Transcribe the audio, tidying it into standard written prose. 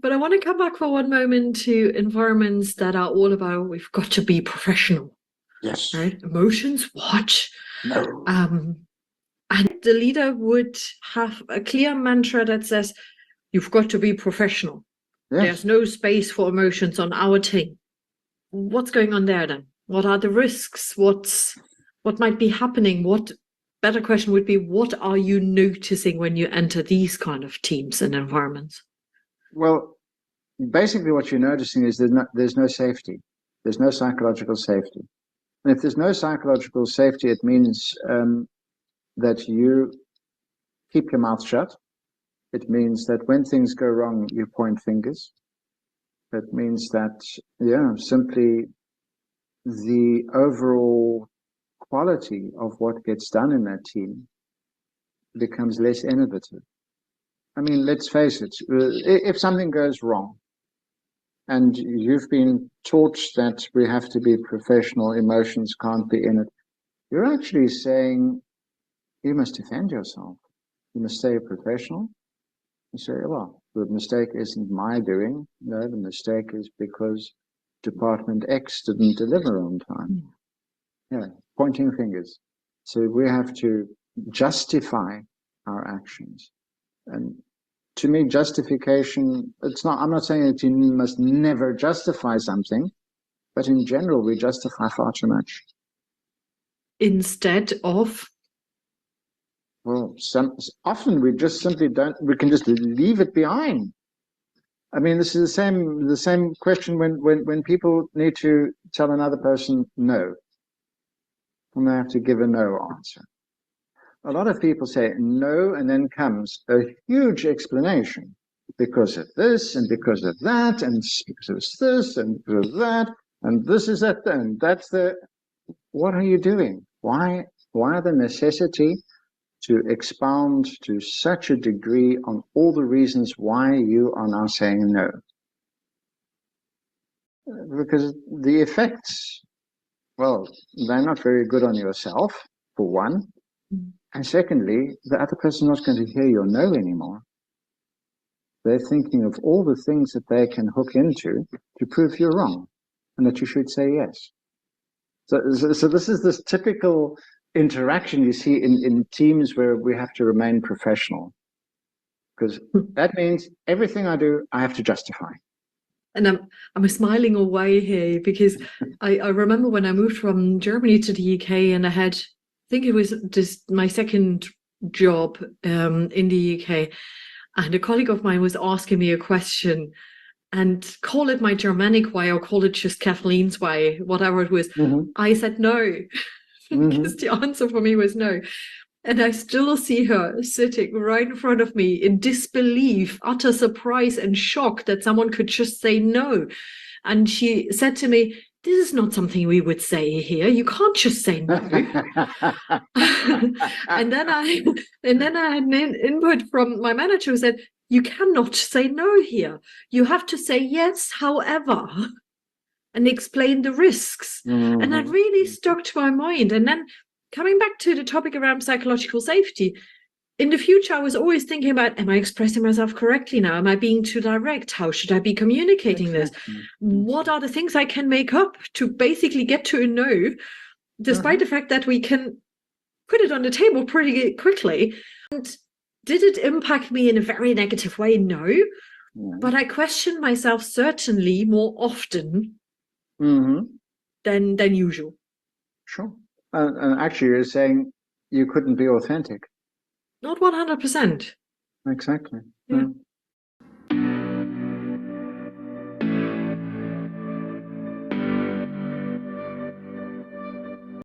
But I want to come back for one moment to environments that are all about we've got to be professional, Yes. right? Emotions, what? No. And the leader would have a clear mantra that says, you've got to be professional. Yes. There's no space for emotions on our team. What's going on there then? What are the risks? What might be happening? Better question would be, what are you noticing when you enter these kind of teams and environments? Well, basically what you're noticing is there's no safety. There's no psychological safety. And if there's no psychological safety, it means that you keep your mouth shut. It means that when things go wrong, you point fingers. It means that, simply the overall quality of what gets done in that team becomes less innovative. I mean, let's face it, if something goes wrong and you've been taught that we have to be professional, emotions can't be in it, you're actually saying you must defend yourself. You must stay professional. You say, well, the mistake isn't my doing. No, the mistake is because Department X didn't deliver on time. Yeah, pointing fingers. So we have to justify our actions. And to me, justification, I'm not saying that you must never justify something, but in general, we justify far too much. Instead of? Well, often we just simply we can just leave it behind. I mean, this is the same question when people need to tell another person no, and they have to give a no answer. A lot of people say no, and then comes a huge explanation because of this, and because of that, and because of this, and because of that, and this is that, and that's the. What are you doing? Why the necessity to expound to such a degree on all the reasons why you are now saying no? Because the effects, well, they're not very good on yourself, for one. And secondly, the other person's not going to hear your no anymore. They're thinking of all the things that they can hook into to prove you're wrong and that you should say yes. So this is this typical interaction you see in teams where we have to remain professional. Because that means everything I do, I have to justify. And I'm smiling away here because I remember when I moved from Germany to the UK, and I think it was just my second job in the UK, and a colleague of mine was asking me a question, and call it my Germanic way or call it just Kathleen's way, whatever it was. Mm-hmm. I said no, because the answer for me was no. And I still see her sitting right in front of me in disbelief, utter surprise and shock that someone could just say no. And she said to me, this is not something we would say here. You can't just say no. and then I had an input from my manager who said, you cannot say no here. You have to say yes, however, and explain the risks. Mm-hmm. And that really stuck to my mind. And then coming back to the topic around psychological safety, in the future, I was always thinking about, am I expressing myself correctly now? Am I being too direct? How should I be communicating this? What are the things I can make up to basically get to a no, despite the fact that we can put it on the table pretty quickly? And did it impact me in a very negative way? No. Yeah. But I question myself certainly more often than usual. Sure. And actually, you're saying you couldn't be authentic. Not 100%. Exactly. Yeah.